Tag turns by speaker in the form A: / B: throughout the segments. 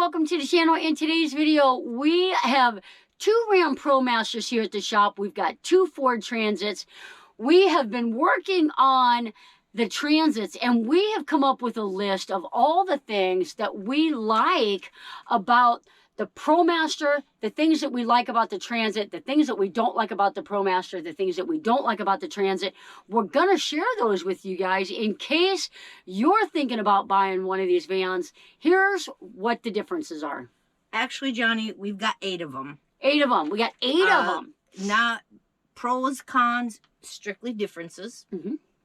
A: welcome to the channel. In today's video, we have two Ram Promasters here at the shop. We've got two Ford Transits. We have been working on the Transits, and we have come up with a list of all the things that we like about the Promaster, the things that we like about the Transit, the things that we don't like about the Promaster, the things that we don't like about the Transit. We're going to share those with you guys in case you're thinking about buying one of these vans. Here's what the differences are.
B: Actually, Johnny, we've got 8 of them.
A: 8 of them. We got 8 of them.
B: Not pros, cons, strictly differences,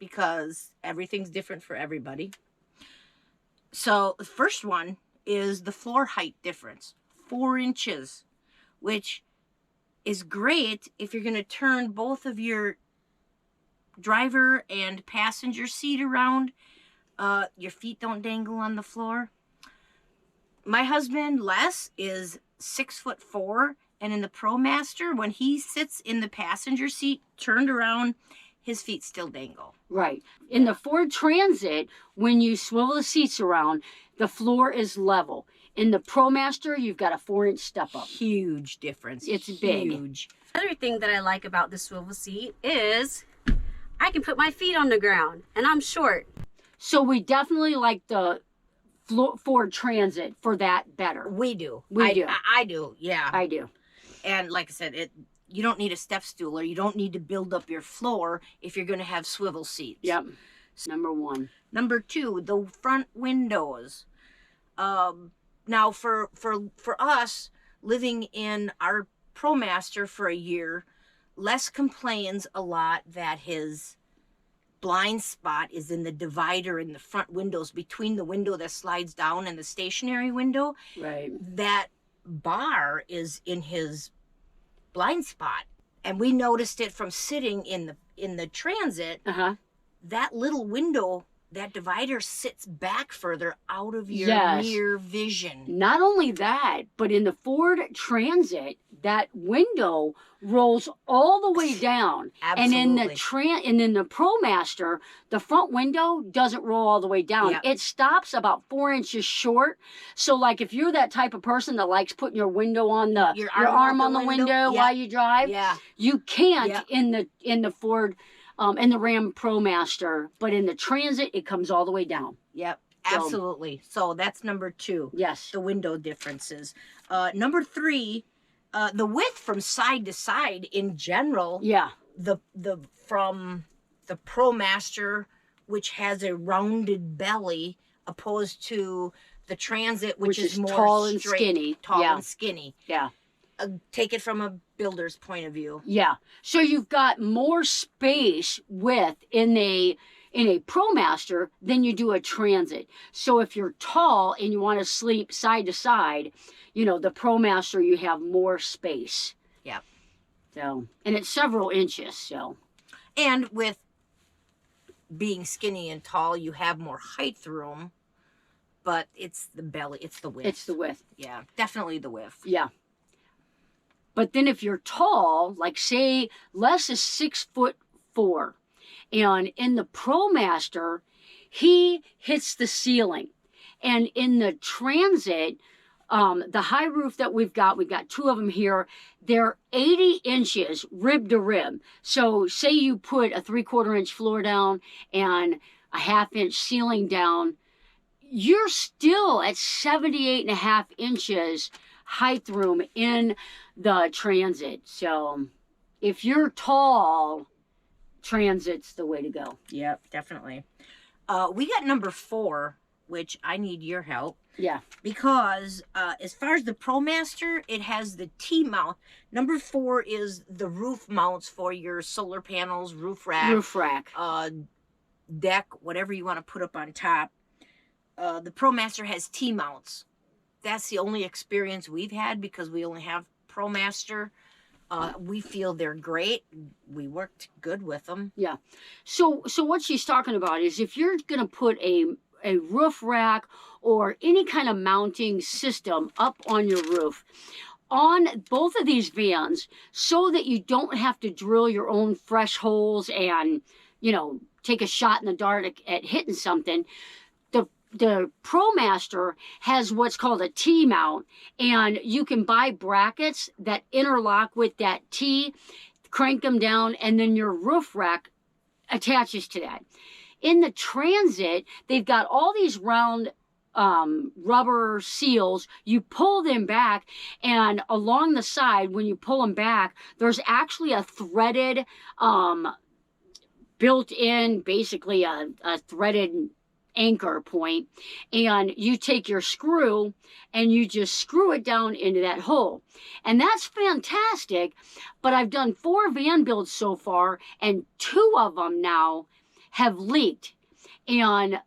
B: because everything's different for everybody. So the first one is the floor height difference. 4 inches, which is great if you're going to turn both of your driver and passenger seat around. Your feet don't dangle on the floor. My husband, Les, is 6'4", and in the Promaster, when he sits in the passenger seat turned around, his feet still dangle.
A: Right. In the Ford Transit, when you swivel the seats around, the floor is level. In the Promaster, you've got a 4-inch step up.
B: Huge difference.
A: It's big.
B: Huge.
C: Another thing that I like about the swivel seat is I can put my feet on the ground, and I'm short.
A: So we definitely like the Ford Transit for that better.
B: We do.
A: We do.
B: I do, yeah.
A: I do.
B: And like I said, you don't need a step stool, or you don't need to build up your floor if you're going to have swivel seats.
A: Yep. Number 1.
B: Number 2, the front windows. Now, for us, living in our Promaster for a year, Les complains a lot that his blind spot is in the divider in the front windows, between the window that slides down and the stationary window.
A: Right.
B: That bar is in his blind spot, and we noticed it from sitting in the Transit. That little window, that divider, sits back further out of your rear vision.
A: Not only that, but in the Ford Transit, that window rolls all the way down.
B: Absolutely.
A: And in the Promaster, the front window doesn't roll all the way down.
B: Yep.
A: It stops about 4 inches short. So like if you're that type of person that likes putting your window on your arm on the window while you drive, you can't in the Ford in the Ram Promaster, but in the Transit, it comes all the way down.
B: Yep, absolutely. So that's number 2.
A: Yes.
B: The window differences. Number 3, the width from side to side in general.
A: Yeah.
B: From the Promaster, which has a rounded belly, opposed to the Transit, which is more
A: tall and
B: straight,
A: skinny.
B: Tall and skinny.
A: Yeah.
B: Take it from a builder's point of view.
A: Yeah. So you've got more space width in a Promaster than you do a Transit. So if you're tall and you want to sleep side to side, you know, the Promaster, you have more space.
B: Yep.
A: So, and it's several inches, so.
B: And with being skinny and tall, you have more height room, but it's the belly, it's the width.
A: It's the width.
B: Yeah, definitely the width.
A: Yeah. But then if you're tall, like say Les is 6'4", and in the Promaster, he hits the ceiling. And in the Transit, the high roof that we've got 2 of them here, they're 80 inches rib to rib. So say you put a 3/4 inch floor down and a 1/2 inch ceiling down, you're still at 78.5 inches height room in the Transit. So if you're tall, Transit's the way to go.
B: Yep, definitely. We got number 4, which I need your help.
A: Yeah.
B: Because as far as the Promaster, it has the T-mount. Number 4 is the roof mounts for your solar panels, roof rack, deck, whatever you want to put up on top. The Promaster has T-mounts. That's the only experience we've had because we only have Promaster. We feel they're great. We worked good with them.
A: Yeah. So what she's talking about is if you're going to put a roof rack or any kind of mounting system up on your roof, on both of these vans, so that you don't have to drill your own fresh holes and, you know, take a shot in the dark at hitting something, the Promaster has what's called a T mount, and you can buy brackets that interlock with that T, crank them down, and then your roof rack attaches to that. In the Transit, they've got all these round rubber seals. You pull them back, and along the side, when you pull them back, there's actually a threaded, built in, basically a threaded anchor point, and you take your screw and you just screw it down into that hole, and that's fantastic. But I've done 4 van builds so far, and 2 of them now have leaked, and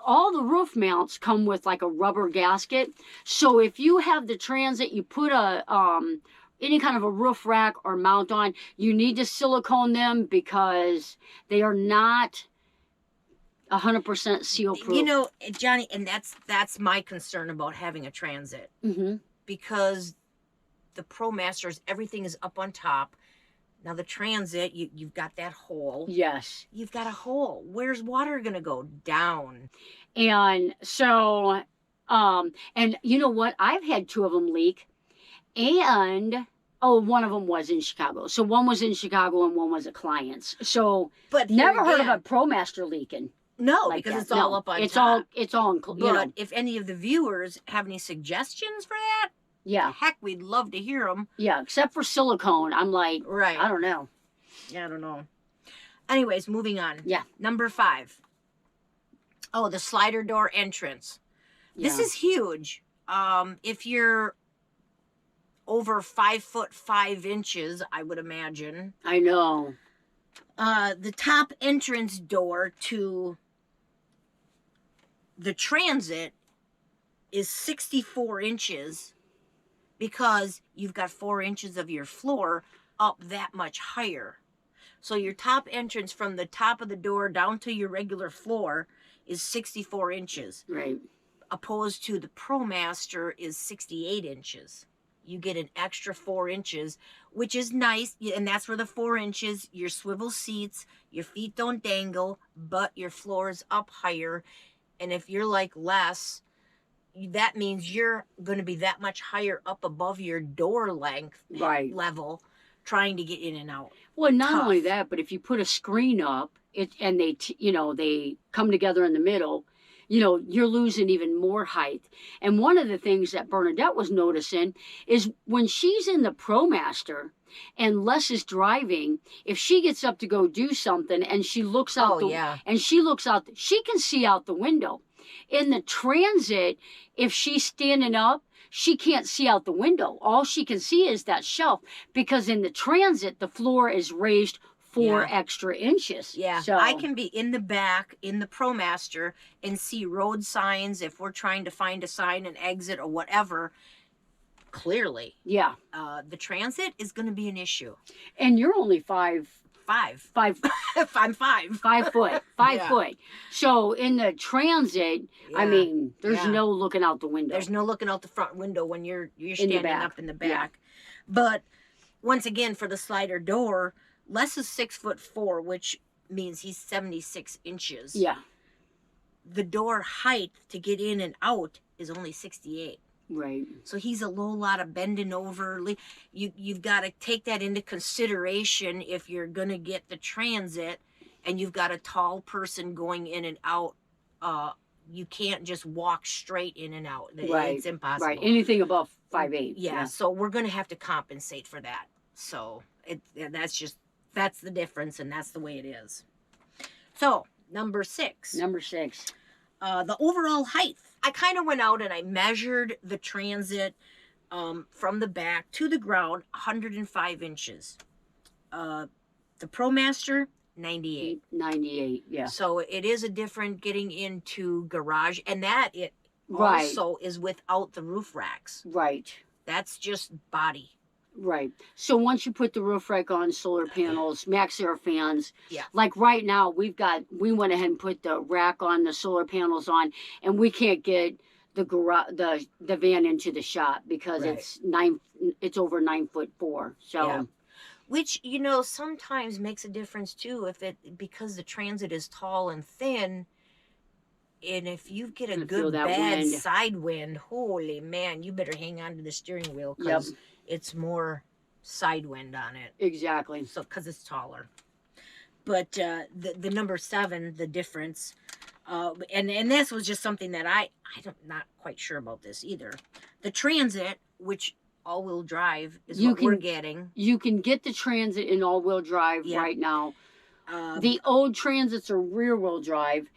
A: all the roof mounts come with like a rubber gasket. So if you have the Transit, you put a any kind of a roof rack or mount on, you need to silicone them because they are not 100% seal proof.
B: You know, Jonnie, and that's my concern about having a Transit, because the Promasters, everything is up on top. Now the Transit, you've got that hole.
A: Yes.
B: You've got a hole. Where's water gonna go? Down.
A: And so, and you know what? I've had 2 of them leak, and one of them was in Chicago. So one was in Chicago and one was a client's. So,
B: But
A: never heard of a Promaster leaking.
B: No,
A: like
B: because
A: that.
B: it's all
A: No,
B: up on
A: it's
B: top.
A: It's all,
B: But
A: you know,
B: if any of the viewers have any suggestions for that,
A: yeah,
B: heck, we'd love to hear them.
A: yeah. Except for silicone, I'm like,
B: Right.
A: I don't know.
B: Yeah, I don't know. Anyways, moving on.
A: Yeah.
B: Number 5. Oh, the slider door entrance. This
A: Yeah.
B: is huge. If you're over 5'5", I would imagine.
A: I know.
B: The top entrance door to the Transit is 64 inches because you've got 4 inches of your floor up that much higher. So your top entrance from the top of the door down to your regular floor is 64 inches.
A: Right.
B: Opposed to the Promaster is 68 inches. You get an extra 4 inches, which is nice. And that's where the 4 inches, your swivel seats, your feet don't dangle, but your floor is up higher. And if you're like Les, that means you're going to be that much higher up above your door length
A: Right.
B: level trying to get in and out.
A: Well, not
B: Tough.
A: only that, but if you put a screen up, and they they come together in the middle, you're losing even more height. And one of the things that Bernadette was noticing is when she's in the Promaster and Les is driving, if she gets up to go do something and she looks out she can see out the window. In the Transit, if she's standing up, she can't see out the window. All she can see is that shelf, because in the Transit, the floor is raised 4 extra inches.
B: Yeah,
A: so
B: I can be in the back in the Promaster and see road signs if we're trying to find a sign, an exit, or whatever. Clearly,
A: Yeah,
B: the Transit is going to be an issue.
A: and you're only 5
B: 5.
A: if
B: I'm 5.
A: 5 foot, 5
B: Yeah.
A: foot. So in the Transit, I
B: Yeah.
A: mean, there's
B: Yeah.
A: no looking out the window.
B: There's no looking out the front window when you're
A: the
B: standing
A: back.
B: up in the
A: Yeah.
B: back. But once again, for the slider door, Les is 6'4", which means he's 76 inches.
A: Yeah,
B: The door height to get in and out is only 68.
A: right.
B: So he's a low lot of bending over. You've got to take that into consideration if you're going to get the Transit and you've got a tall person going in and out. You can't just walk straight in and out.
A: Right.
B: It's impossible.
A: Right. Anything above 5'8".
B: Yeah, so we're going to have to compensate for that. So that's the difference, and that's the way it is. So, number 6.
A: Number 6.
B: The overall height. I kind of went out and I measured the Transit from the back to the ground, 105 inches. The Promaster, 98.
A: 98, yeah.
B: So it is a different getting into garage, and that it
A: Right.
B: also is without the roof racks.
A: Right.
B: That's just body.
A: Right. So once you put the roof rack on, solar panels, max air fans,
B: Yeah.
A: like right now we went ahead and put the rack on, the solar panels on, and we can't get the garage, the van into the shop because
B: Right.
A: it's over 9'4". So
B: Yeah. Which, sometimes makes a difference too, because the Transit is tall and thin, And if you get a
A: Gonna feel
B: good
A: that
B: bad
A: wind.
B: side wind, holy man, you better hang on to the steering wheel
A: Yep.
B: because it's more side wind on it.
A: Exactly.
B: So because it's taller. But the number 7, the difference, and this was just something that I'm not quite sure about this either. The Transit, which all-wheel drive is what we're getting.
A: You can get the Transit in all-wheel drive
B: Yep.
A: right now. The old Transits are rear-wheel drive.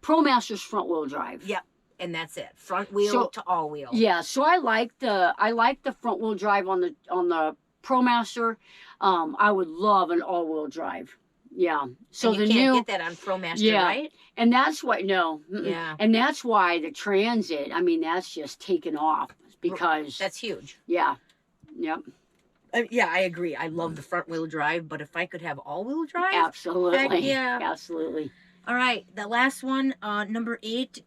A: Promaster's front-wheel drive.
B: Yep, and that's it. Front wheel to all-wheel.
A: Yeah, so I like the front-wheel drive on the Promaster. I would love an all-wheel drive. Yeah. So
B: and you can't get that on Promaster, right?
A: And that's why
B: Yeah.
A: And that's why the Transit, I mean, that's just taken off because
B: that's huge.
A: Yeah. Yep.
B: Yeah, I agree. I love the front wheel drive, but if I could have all-wheel drive,
A: Absolutely.
B: heck yeah.
A: Absolutely.
B: All right, the last one, number 8.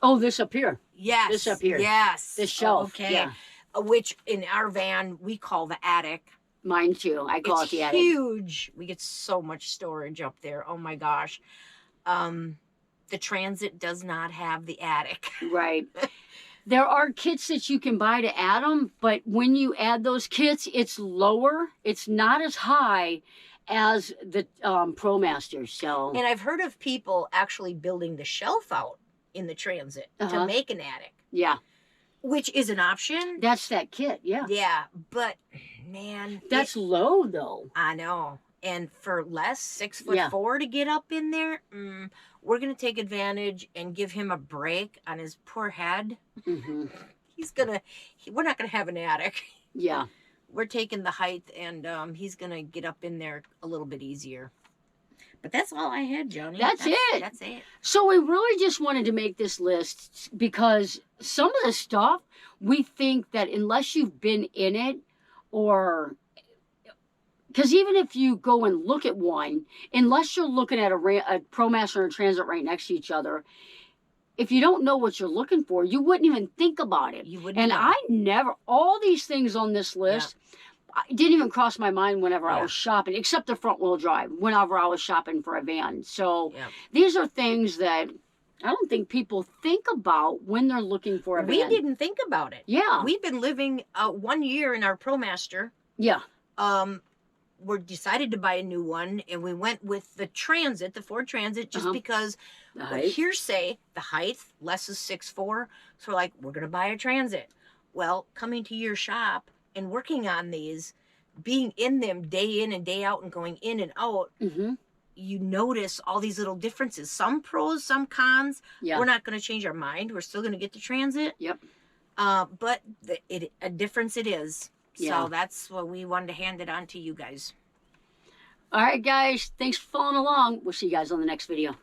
A: Oh, this up here.
B: Yes.
A: This up here.
B: Yes.
A: This shelf.
B: Okay.
A: Yeah.
B: Which in our van we call the attic.
A: Mine too. I call it the attic.
B: Huge. We get so much storage up there. Oh my gosh. The Transit does not have the attic.
A: Right. There are kits that you can buy to add them, but when you add those kits, it's lower. It's not as high as the Promaster. So.
B: And I've heard of people actually building the shelf out in the Transit to make an attic.
A: Yeah.
B: Which is an option.
A: That's that kit. Yeah.
B: Yeah, but man,
A: that's low though.
B: I know. And for less, 6'4" to get up in there, we're gonna take advantage and give him a break on his poor head.
A: Mm-hmm.
B: We're not gonna have an attic.
A: Yeah.
B: We're taking the height, and he's gonna get up in there a little bit easier. But that's all I had, Jonnie.
A: That's it.
B: That's it.
A: So we really just wanted to make this list because some of the stuff we think that unless you've been in it, or because even if you go and look at one, unless you're looking at a Promaster and a Transit right next to each other, if you don't know what you're looking for, you wouldn't even think about it.
B: You wouldn't.
A: And all these things on this list. Yeah. It didn't even cross my mind whenever I was shopping, except the front wheel drive, whenever I was shopping for a van. So these are things that I don't think people think about when they're looking for a van.
B: We didn't think about it.
A: Yeah.
B: We've been living 1 year in our Promaster.
A: Yeah.
B: We decided to buy a new one, and we went with the Transit, the Ford Transit, just because hearsay, the height, less is 6'4". So we're like, we're going to buy a Transit. Well, coming to your shop and working on these, being in them day in and day out and going in and out, you notice all these little differences. Some pros, some cons. Yeah. We're not going to change our mind. We're still going to get the Transit.
A: Yep.
B: But a difference it is. So that's what we wanted to hand it on to you guys.
A: All right, guys. Thanks for following along. We'll see you guys on the next video.